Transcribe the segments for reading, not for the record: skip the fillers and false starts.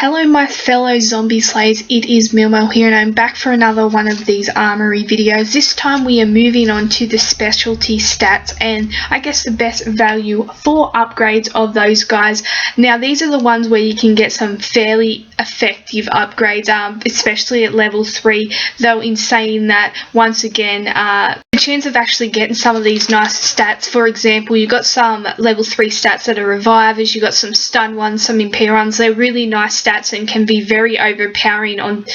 Hello my fellow zombie slayers, it is Milmo here and I'm back for another one of these armory videos. This time we are moving on to the specialty stats and I guess the best value for upgrades of those guys. Now these are the ones where you can get some fairly effective upgrades, especially at level 3, though in saying that, once again, the chance of actually getting some of these nice stats, for example, you've got some level 3 stats that are revivers, you've got some stun ones, some impair ones. They're really nice stats and can be very overpowering on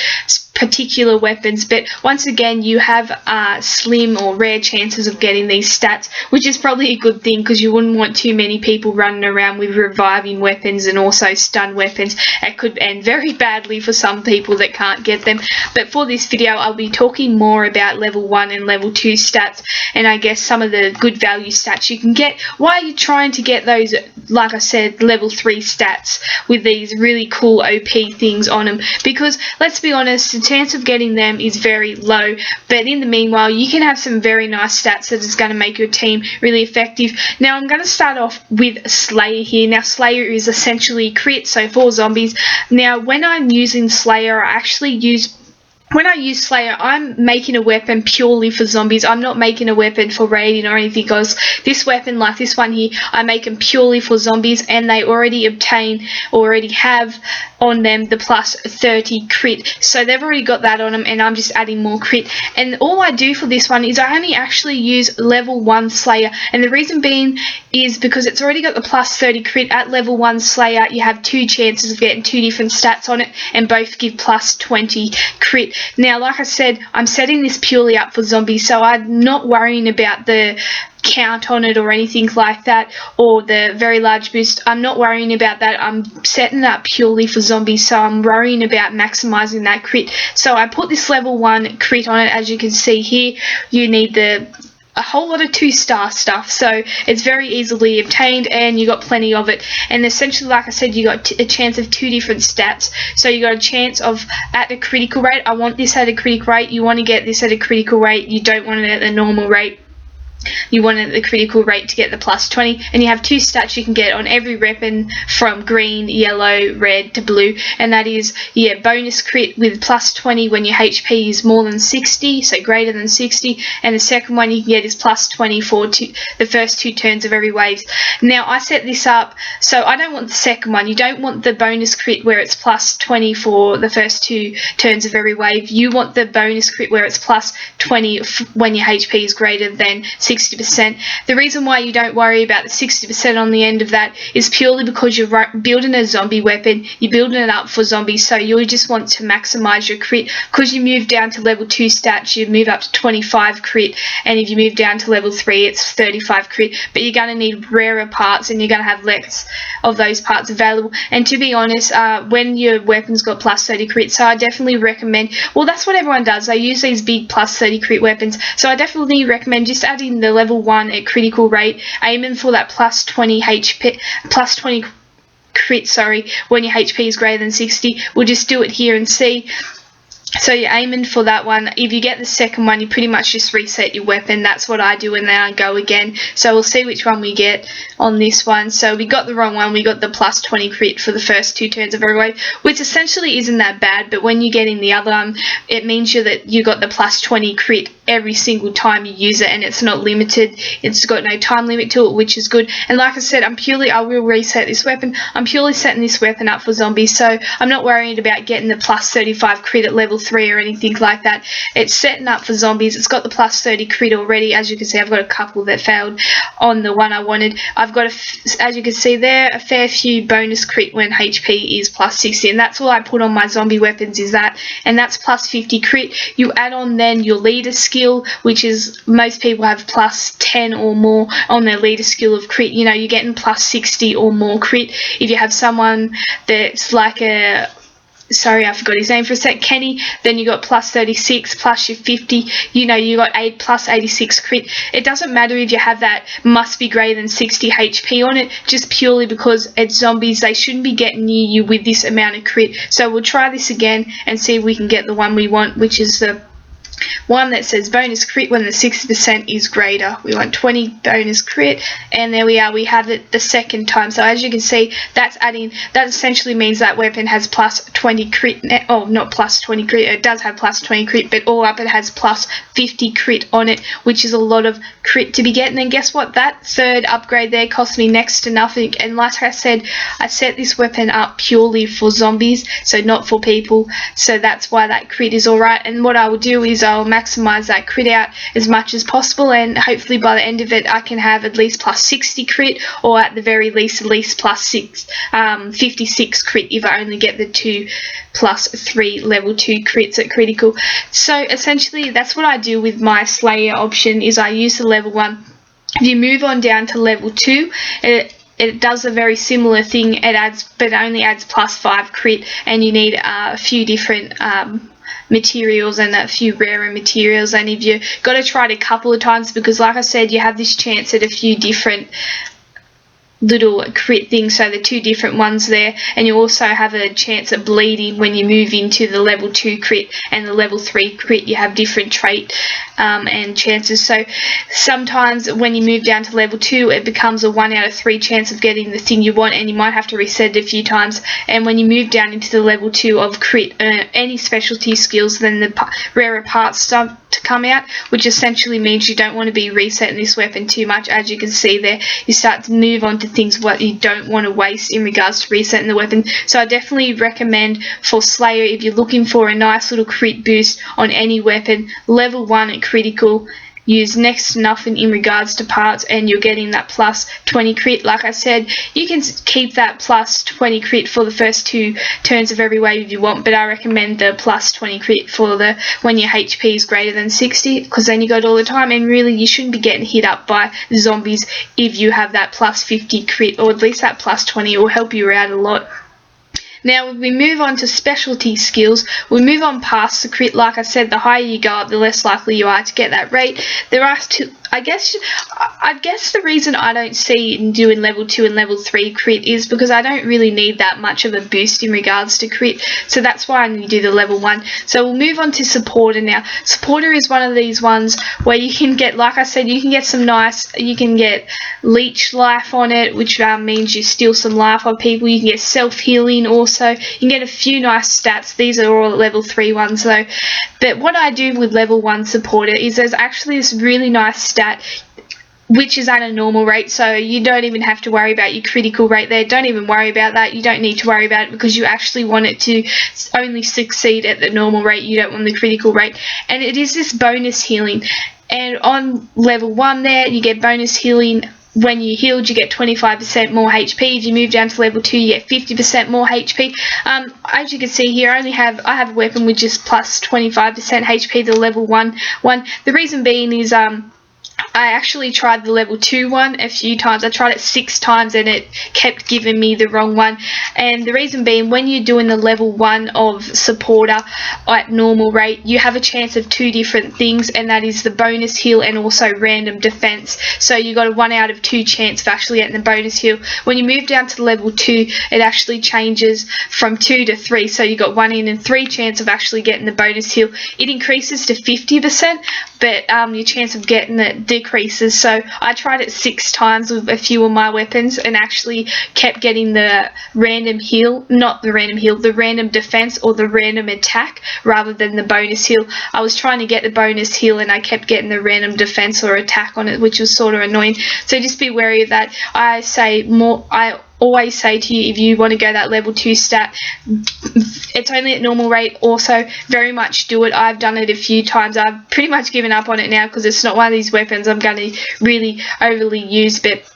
particular weapons, but once again you have slim or rare chances of getting these stats, which is probably a good thing because you wouldn't want too many people running around with reviving weapons and also stun weapons. It could end very badly for some people that can't get them. But for this video I'll be talking more about level 1 and level 2 stats and I guess some of the good value stats you can get while you're trying to get those, like I said, level 3 stats with these really cool OP things on them, because let's be honest, the chance of getting them is very low, but in the meanwhile you can have some very nice stats that is going to make your team really effective. Now I'm going to start off with Slayer here. Now Slayer is essentially crit, so for zombies. Now when I'm using Slayer, when I use Slayer, I'm making a weapon purely for zombies. I'm not making a weapon for raiding or anything, because this weapon, like this one here, I make them purely for zombies, and they already have on them the plus 30 crit. So they've already got that on them, and I'm just adding more crit. And all I do for this one is I only actually use level 1 Slayer, and the reason being is because it's already got the plus 30 crit. At level 1 Slayer, you have 2 chances of getting 2 different stats on it, and both give plus 20 crit. Now, like I said, I'm setting this purely up for zombies, so I'm not worrying about the count on it or anything like that, or the very large boost. I'm not worrying about that. I'm setting it up purely for zombies, so I'm worrying about maximizing that crit. So I put this level 1 crit on it. As you can see here, you need a whole lot of 2-star stuff, so it's very easily obtained and you got plenty of it. And essentially, like I said, you got a chance of 2 different stats. So you got a chance of at a critical rate. I want this at a critical rate. You want to get this at a critical rate. You don't want it at the normal rate. You want it at the critical rate to get the plus 20, and you have 2 stats you can get on every weapon from green, yellow, red to blue, and that is, yeah, bonus crit with plus 20 when your HP is more than 60, so greater than 60, and the second one you can get is plus 20 for the first 2 turns of every wave. Now I set this up, so I don't want the second one. You don't want the bonus crit where it's plus 20 for the first 2 turns of every wave. You want the bonus crit where it's plus 20 when your HP is greater than 60%. The reason why you don't worry about the 60% on the end of that is purely because you're building a zombie weapon, you're building it up for zombies, so you just want to maximize your crit. Because you move down to level 2 stats, you move up to 25 crit, and if you move down to level 3 it's 35 crit, but you're going to need rarer parts and you're going to have less of those parts available. And to be honest, when your weapon's got plus 30 crit, so I definitely recommend, well, that's what everyone does, they use these big plus 30 crit weapons, so I definitely recommend just adding the level 1 at critical rate, aiming for that plus 20 HP, plus 20 crit, sorry, when your HP is greater than 60. We'll just do it here and see. So you're aiming for that one. If you get the second one, you pretty much just reset your weapon. That's what I do, and then I go again. So we'll see which one we get on this one. So we got the wrong one. We got the plus 20 crit for the first 2 turns of every wave, which essentially isn't that bad, but when you're getting the other one, it means that you got the plus 20 crit every single time you use it, and it's not limited. It's got no time limit to it, which is good. And like I said, I will reset this weapon. I'm purely setting this weapon up for zombies, so I'm not worried about getting the plus 35 crit at level 3 or anything like that. It's setting up for zombies. It's got the plus 30 crit already. As you can see, I've got a couple that failed on the one I wanted. I've got, as you can see there, a fair few bonus crit when HP is plus 60, and that's all I put on my zombie weapons is that, and that's plus 50 crit. You add on then your leader skill, which is, most people have plus 10 or more on their leader skill of crit. You know, you're getting plus 60 or more crit. If you have someone that's like a, sorry, I forgot his name for a sec, Kenny, then you got plus 36 plus your 50, you know, you got plus 86 crit. It doesn't matter if you have that must be greater than 60 HP on it, just purely because it's zombies. They shouldn't be getting near you with this amount of crit. So we'll try this again and see if we can get the one we want, which is the one that says bonus crit when the 60% is greater. We want 20 bonus crit, and there we are, we have it the second time. So as you can see, that essentially means that weapon has plus 20 crit, not plus 20 crit, it does have plus 20 crit, but all up it has plus 50 crit on it, which is a lot of crit to be getting. And guess what, that third upgrade there cost me next to nothing, and like I said, I set this weapon up purely for zombies, so not for people, so that's why that crit is alright. And what I will do is I'll maximize that crit out as much as possible, and hopefully by the end of it I can have at least plus 60 crit, or at the very least at least plus 56 crit if I only get the 2 plus 3 level 2 crits at critical. So essentially that's what I do with my Slayer option, is I use the level 1. If you move on down to level 2, it does a very similar thing. It adds, but it only adds plus 5 crit, and you need a few different materials and a few rarer materials. And if you got to try it a couple of times, because like I said, you have this chance at a few different little crit things, so the 2 different ones there, and you also have a chance at bleeding when you move into the level 2 crit and the level 3 crit. You have different trait and chances, so sometimes when you move down to level 2 it becomes a 1 out of 3 chance of getting the thing you want, and you might have to reset it a few times. And when you move down into the level 2 of crit any specialty skills, then the rarer parts start to come out, which essentially means you don't want to be resetting this weapon too much. As you can see there, you start to move on to things what you don't want to waste in regards to resetting the weapon. So I definitely recommend for Slayer, if you're looking for a nice little crit boost on any weapon, level 1 at critical, use next to nothing in regards to parts, and you're getting that plus 20 crit. Like I said, you can keep that plus 20 crit for the first 2 turns of every wave if you want, but I recommend the plus 20 crit for the when your HP is greater than 60, because then you got it all the time, and really you shouldn't be getting hit up by zombies if you have that plus 50 crit, or at least that plus 20. It will help you out a lot. Now, if we move on to specialty skills, we move on past the crit. Like I said, the higher you go up, the less likely you are to get that rate. There are I guess the reason I don't see in doing level 2 and level 3 crit is because I don't really need that much of a boost in regards to crit, so that's why I need to do the level 1. So we'll move on to supporter now. Supporter is one of these ones where you can get, like I said, you can get some nice, you can get leech life on it, which means you steal some life on people. You can get self-healing also. You can get a few nice stats. These are all level 3 ones though. But what I do with level 1 supporter is there's actually this really nice stat which is at a normal rate, so you don't even have to worry about your critical rate there. Don't even worry about that. You don't need to worry about it, because you actually want it to only succeed at the normal rate. You don't want the critical rate. And it is this bonus healing, and on level 1 there you get bonus healing. When you healed, you get 25% more HP. If you move down to level 2, you get 50% more HP. As you can see here, I have a weapon with just plus 25% HP to level 1. The reason being is I actually tried the level 2 one a few times. I tried it 6 times and it kept giving me the wrong one. And the reason being, when you're doing the level 1 of supporter at normal rate, you have a chance of 2 different things, and that is the bonus heal and also random defense. So you got a 1 out of 2 chance of actually getting the bonus heal. When you move down to level 2, it actually changes from 2 to 3. So you got 1 in 3 chance of actually getting the bonus heal. It increases to 50%, but your chance of getting it decreases. So I tried it 6 times with a few of my weapons and actually kept getting the random heal, not the random heal, the random defense or the random attack rather than the bonus heal. I was trying to get the bonus heal and I kept getting the random defense or attack on it, which was sort of annoying. So just be wary of that. I always say to you, if you want to go that level 2 stat, it's only at normal rate. Also, very much do it. I've done it a few times. I've pretty much given up on it now because it's not one of these weapons I'm going to really overly use, but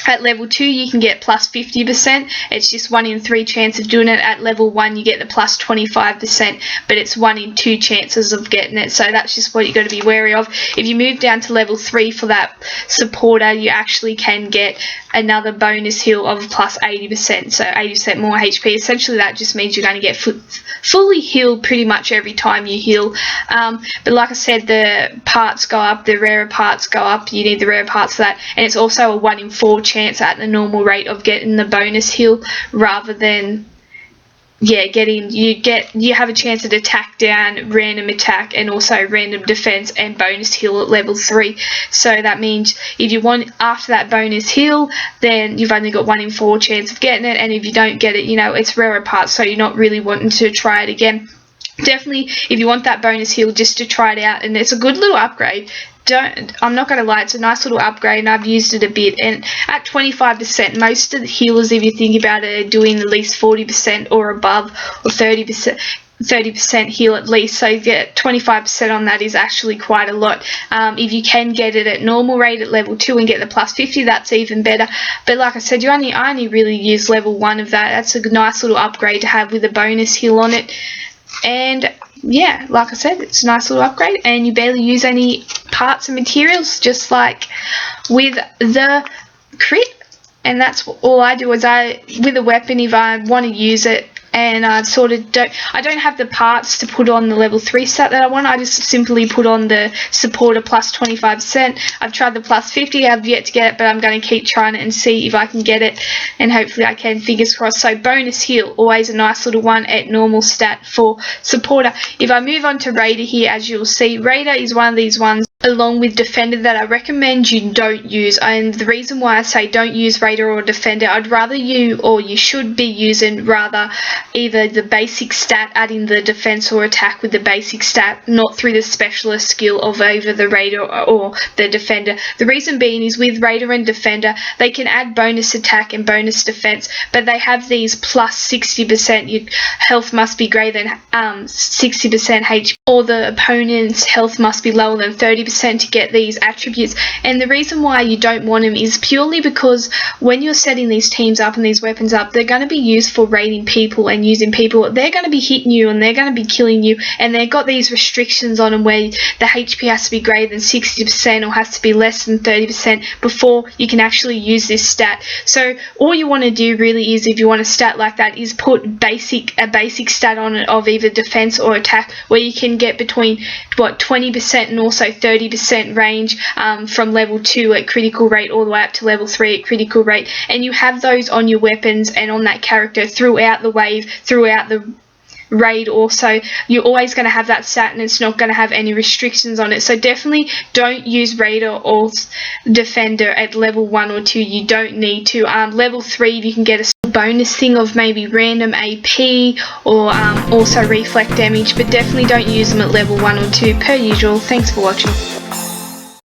at level 2 you can get plus 50%. It's just 1 in 3 chance of doing it. At level 1 you get the plus 25%, but it's 1 in 2 chances of getting it. So that's just what you got to be wary of. If you move down to level 3 for that supporter, you actually can get another bonus heal of plus 80%, so 80% more HP. Essentially that just means you're going to get fully healed pretty much every time you heal. But like I said, the parts go up, the rarer parts go up. You need the rarer parts for that, and it's also a 1 in 4 chance at the normal rate of getting the bonus heal rather than yeah, you have a chance at attack down, random attack, and also random defense and bonus heal at level 3. So that means if you want after that bonus heal, then you've only got 1 in 4 chance of getting it, and if you don't get it, you know, it's rarer parts, so you're not really wanting to try it again. Definitely, if you want that bonus heal, just to try it out, and it's a good little upgrade. I'm not going to lie, it's a nice little upgrade, and I've used it a bit. And at 25%, most of the healers, if you think about it, are doing at least 40% or above, or 30% heal at least, so you get 25% on that is actually quite a lot. If you can get it at normal rate at level 2 and get the plus 50, that's even better. But like I said, I only really use level 1 of that. That's a nice little upgrade to have with a bonus heal on it. And yeah, like I said, it's a nice little upgrade, and you barely use any parts and materials, just like with the crit. And that's all I do, is with a weapon, if I want to use it and I don't have the parts to put on the level 3 stat that I want, I just simply put on the supporter plus 25%. I've tried the plus 50, I've yet to get it, but I'm going to keep trying it and see if I can get it, and hopefully I can, fingers crossed. So bonus heal, always a nice little one at normal stat for supporter. If I move on to Raider here, as you'll see, Raider is one of these ones along with Defender that I recommend you don't use. And the reason why I say don't use Raider or Defender, I'd rather you should be using rather either the basic stat, adding the defense or attack with the basic stat, not through the specialist skill of either the Raider or the Defender. The reason being is with Raider and Defender, they can add bonus attack and bonus defense, but they have these plus 60%. Your health must be greater than 60% HP, or the opponent's health must be lower than 30% to get these attributes. And the reason why you don't want them is purely because when you're setting these teams up and these weapons up, they're going to be used for raiding people and using people. They're going to be hitting you and they're going to be killing you, and they've got these restrictions on them where the HP has to be greater than 60% or has to be less than 30% before you can actually use this stat. So all you want to do really is, if you want a stat like that, is put a basic stat on it of either defense or attack, where you can get between 20% and also 30% range from level 2 at critical rate all the way up to level 3 at critical rate, and you have those on your weapons and on that character throughout the wave, throughout the raid. Also, you're always going to have that stat, and it's not going to have any restrictions on it. So definitely don't use Raider or Defender at level 1 or 2. You don't need to. Level 3, you can get a bonus thing of maybe random AP or also reflect damage, but definitely don't use them at level 1 or 2 per usual. Thanks for watching.